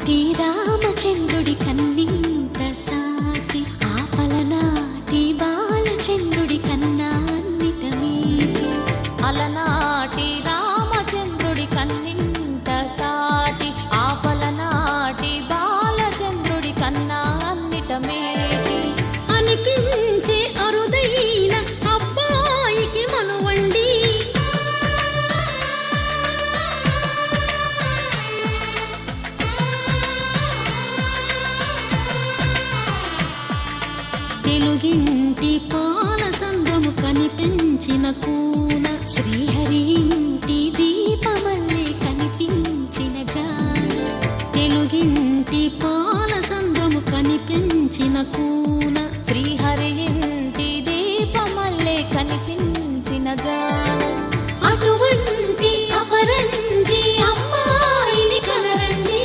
అలనాటి రామచంద్రుడి కన్నింత సాటి ఆపలనాటి బాలచంద్రుడి కన్నా అన్నిట మీటి అలనాటి రామచంద్రుడి కన్నింత సాటి ఆపలనాటి బాలచంద్రుడి కన్నా అన్నిట మేటి అనిపించే అరుదైన అబ్బాయికి మనువండి తెలుగింటి పాల సంద్రము కనిపించిన కూన శ్రీహరి ఇంటి దీపమల్లే కనిపించిన జాన తెలుగింటి పాల సంద్రము కనిపించిన కూన శ్రీహరి ఇంటి దీపమల్లే కనిపించిన గానం అటువంటి అపరంజి అమ్మాయిని కనరండి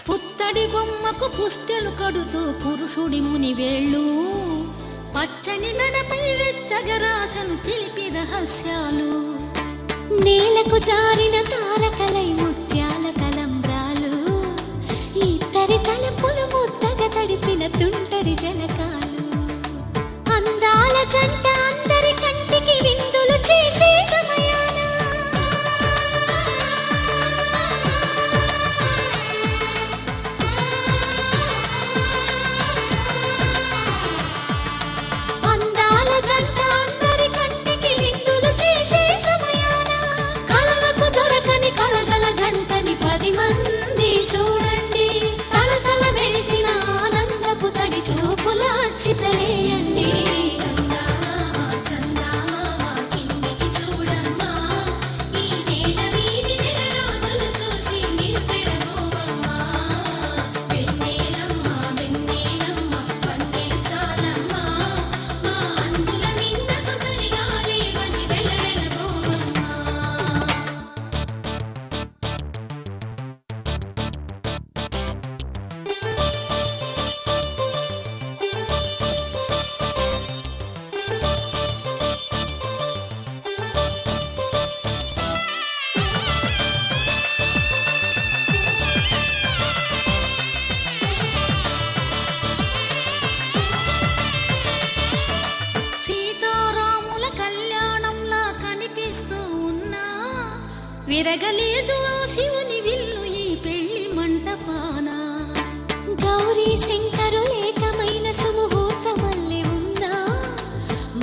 పుత్తడి బొమ్మకు పుస్తెలు కడుతూ పురుషుడి ముని వేళ్ళు పచ్చని మెడపై వెచ్చగరాసను చిలిపి రహస్యాలు నేలకు జారిన తారకలై ముత్యాల తలంబ్రాలు ఇద్దరి తలపులు ముద్దగా తడిపిన తుంటరి జలకాలు అందాల జంట అందరి కంటికి విందులు చేసే సమయాన అందాల జంట అందరి కంటికి విందులు చేసే సమయాన కలలకు దొరకని కలగల జంటని 10 మంది చూడండి తలతల మెరిసిన ఆనందపు తడి చూపుల అక్షితలేయండి సీతారాముల కళ్యాణంలా కనిపిస్తూ ఉన్నా విరగలేదు ఆ శివుని విల్లు ఈ పెళ్లి మంటపాన గౌరీ శంకరులేకమైన సుముహూర్తమల్లె ఉన్నా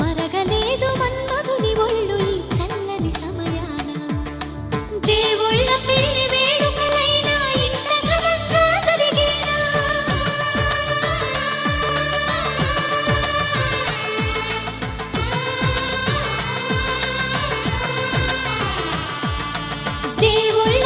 మరగలేదు మన్మధుని ఒళ్ళు ఈ చల్లని సమయాన దేవుళ్ళ పెళ్లి వేడుకలైనా ఇంత ఘనంగా జరిగేనా దేవుళ్ళ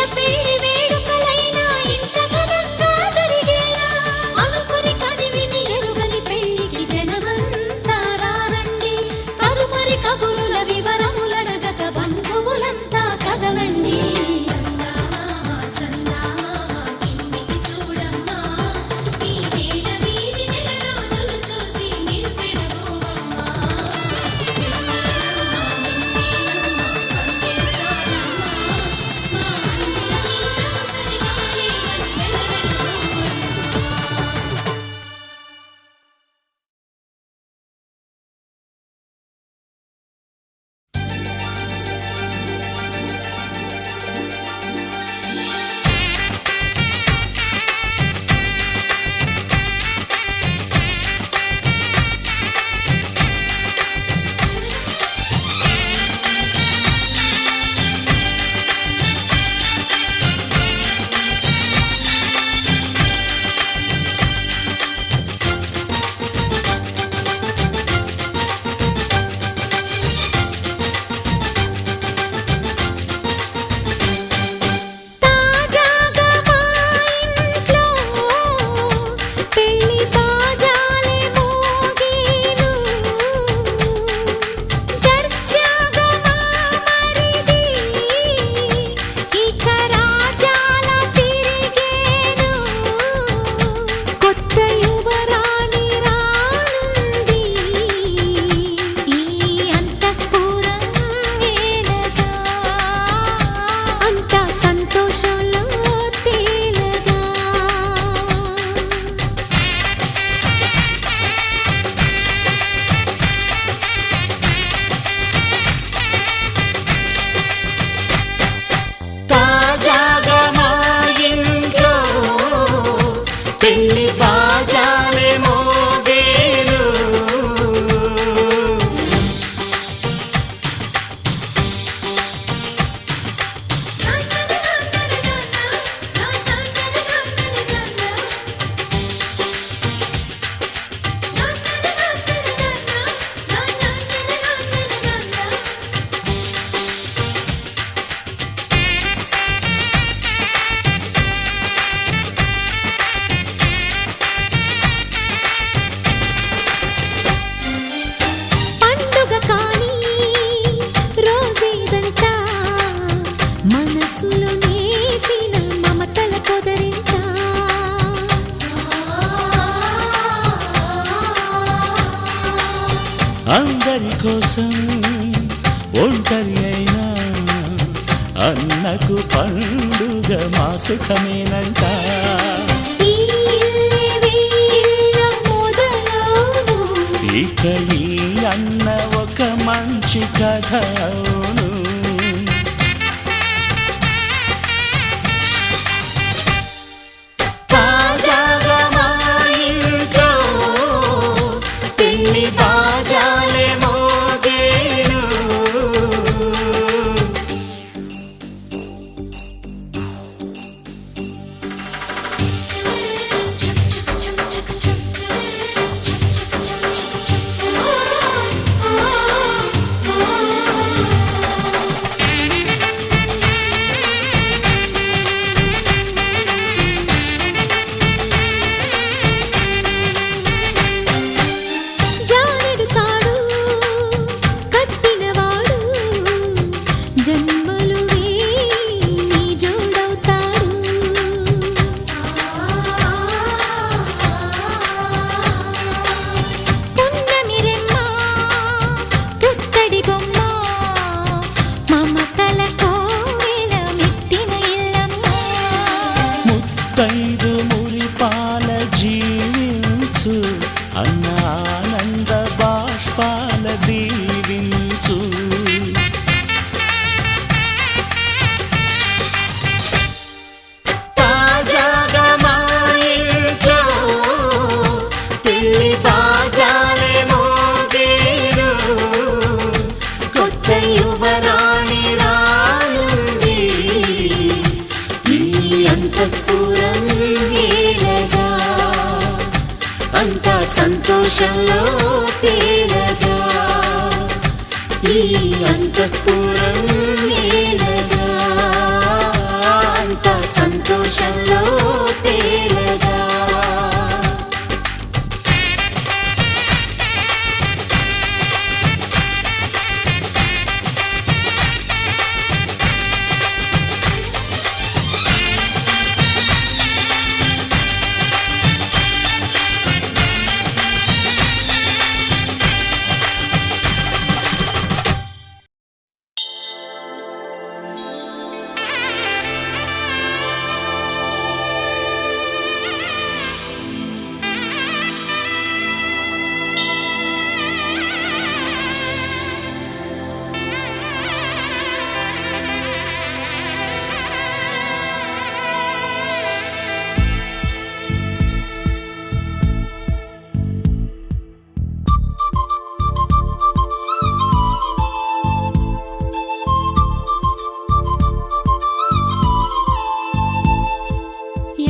అందరి కోసం ఒంటరి అయినా అన్నకు పండుగ మా సుఖమేనంట. ఇక ఈ అన్న ఒక మంచి కథ అవును. తాజాగా మా ఇంట్లో పెళ్లి బాజాలే మోగేను. ముత్తైదు మురిపాల జీవించు అన్న ఆనంద బాష్పాల దీవించు. తాజాగా మా ఇంట్లో పెళ్లి బాజాలే మోగేను. కొత్త యువరాణి రానుంది ఈ అంతఃపురం ఏలగా. అంతా సంతోషంలో తేలగా ఈ అంతఃపురం ఏలగా. అంతా సంతోషంలో తేలగా.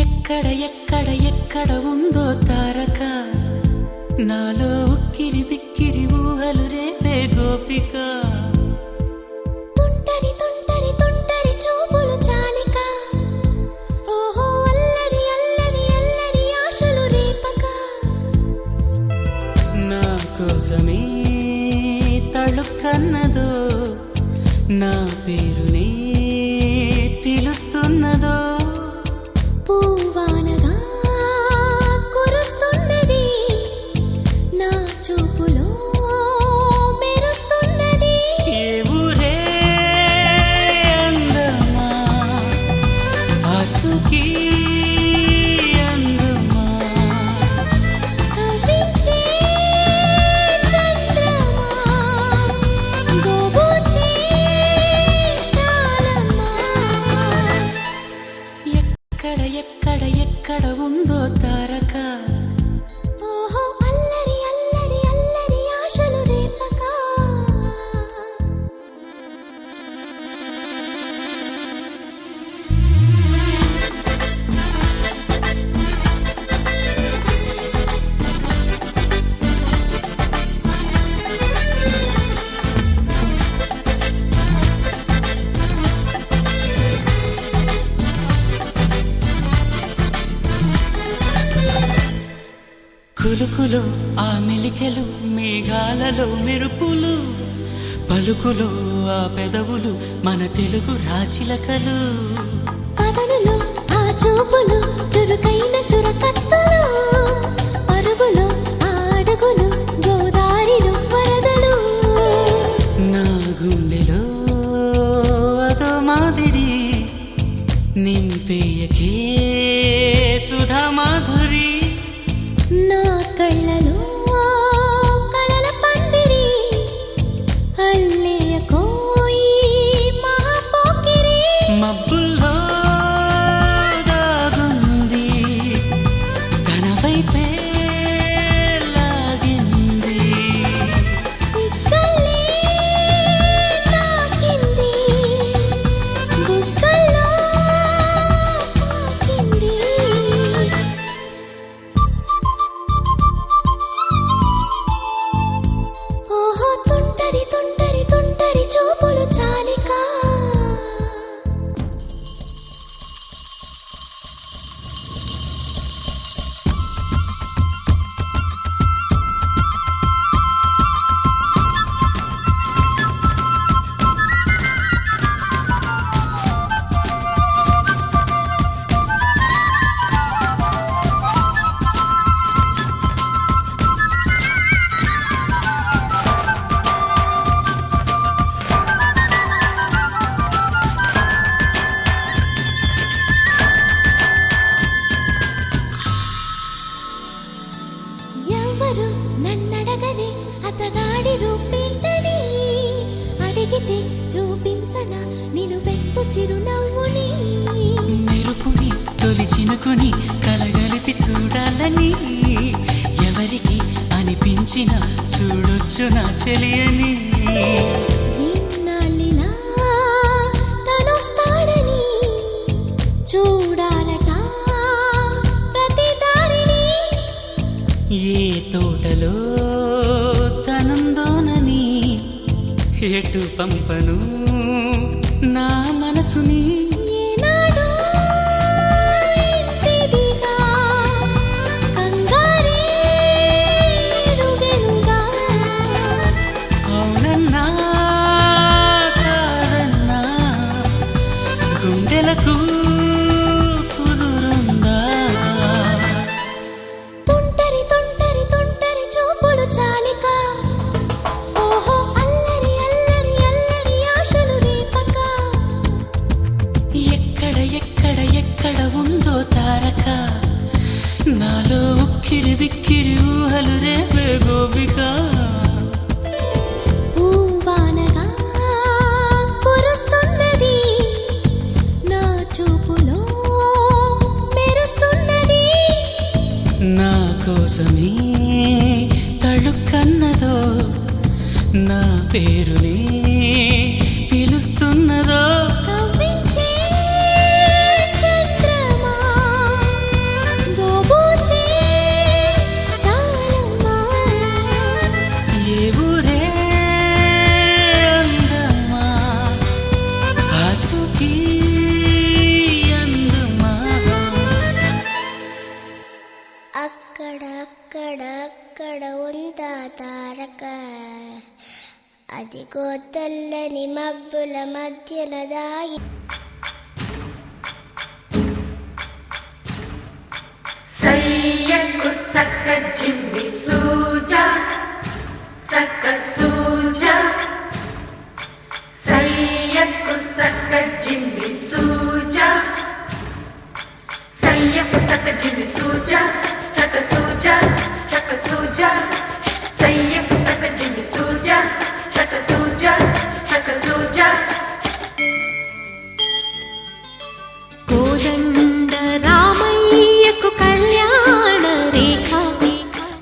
ఎక్కడ ఎక్కడ ఎక్కడ ఉందో తారక, నాలో ఉక్కిరి బిక్కిరి ఊహలు రేపే గోపిక. తుంటరి తుంటరి తుంటరి చూపులు చాలిక, ఓహో అల్లరి అల్లరి అల్లరి ఆశలు రేపక. నా కోసమే తళుక్కన్నదో, నా పేరునే పిలుస్తున్నదో. పూవానగా కురుస్తున్నది, నా చూపులో మెరుస్తున్నది. ఏ ఊరే అందమా ఆచూకీ అందమా. కవ్వించే చంద్రమా గోబూచే చాలమ్మా. ఎక్కడ ఎక్కడ ఎక్కడ ఉందో తారక, ఓహో అల్లరి అల్లరి అల్లరి ఆశలు రేపక. కులుకులో ఆ మెలికెలు, మేఘాలలో మెరుపులు, పలుకులో ఆ పెదవులు మన తెలుగు రాచిలకలు. పదనులో ఆ చూపులు చురుకైన చురకత్తలు, పరుగులో ఆ అడుగులు గోదారిలో వరదలు. చిలికే సుధా మాధురి నా కళ్ళలో కళల పందిరి అల్లేయ కోయి మహాపోకిరి మబ్బుల్లో దాగుంది తన వైపే లాగింది సిగ్గలే తాకింది బుగ్గల్లో తాకింది ఓహో తుంటరి తుంటరి తుంటరి చూపులు చాలికా ఎవరు నన్నడగని అతగాడి రూపేంటని అడిగితే చూపించనా నిలువెత్తు చిరునవ్వుని మెరుపుని తొలి చినుకుని కలగలిపి చూడాలని ఎవరికి అనిపించిన చూడొచ్చు నా చెలియని ఇన్నాళ్ళిలా తనొస్తాడని చూడాలట ప్రతి దారిని ఏ తోటలో తనందోనని ఎటు పంపను నా మనసుని ఏనాడో ఇంతిదిగా కంగారేరుగెనుగా అవునన్నా కాదన్నా గుండెలకు కుదురుందా తుంటరి తుంటరి తుంటరి చూపులు చాలిక ఓహో అల్లరి అల్లరి అల్లరి ఆశలు రేపక ఎక్కడ ఎక్కడ ఎక్కడ ఉందో తారక నాలో ఉక్కిరి బిక్కిరి ఊహలు రేపే గోపిక పూవానగా కురుస్తున్నది నా చూపులో మెరుస్తున్నది నా కోసమే తళుక్కన్నదో నా పేరునే పిలుస్తున్నదో కవ్వించే చంద్రమా దోబూచే చాలమ్మా ఏ ఊరే అందమ్మా ఆచూకీ అందమ్మా అక్కడ అక్కడ అక్కడ ఉందా తారక అదిగో తెల్లని మబ్బుల మధ్యన దాగి సయ్యకు సక్క జిమ్మి సూజా సక్క సూజా సయ్యకు సక్క జిమ్మి సూజా సయ్యకు సక్క జిమ్మి సూజా సక్క సూజా సక్క సూజా సయ్యకు సక్క జిమ్మి సూజా సక్క సూజా సక్క సూజా కోదండ రామయ్యకు కళ్యాణ రేఖ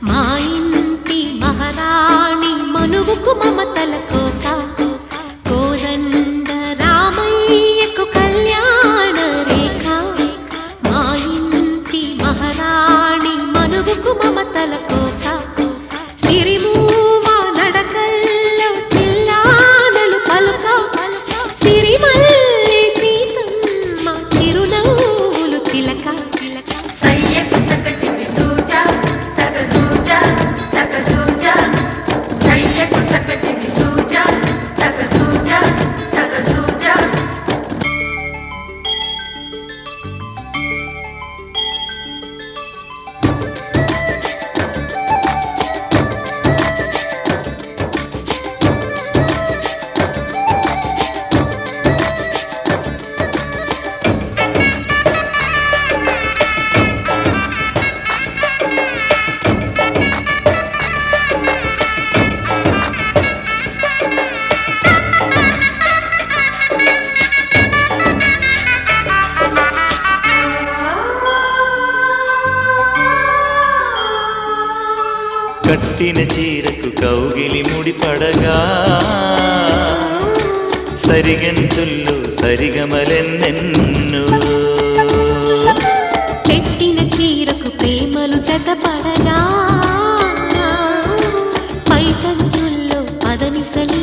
మా ఇంటి మహారాణి మనువుకు మమతల కోక కోదండ రామయ్యకు కళ్యాణ రేఖ మా ఇంటి మహారాణి మనువుకు మమతల కోక సిరిమూవా నడకల్లో చిల్లానలు పలుక సిరిమల్లె సీతమ్మ చిరునవ్వులు చిలక సయ్యకు సక్క జిమ్మి సూజా సక్క సూజా సక్క సూజా సయ్యకు సక్క జిమ్మి సూజా సక్క సూజా సక్క సూజా కట్టిన చీరకు కౌగిలి ముడిపడగా సరిగెంతుల్లో సరిగమలెన్నెన్నో పెట్టిన చీరకు ప్రేమలు జతపడగా పైకంచుల్లో పదనిసలి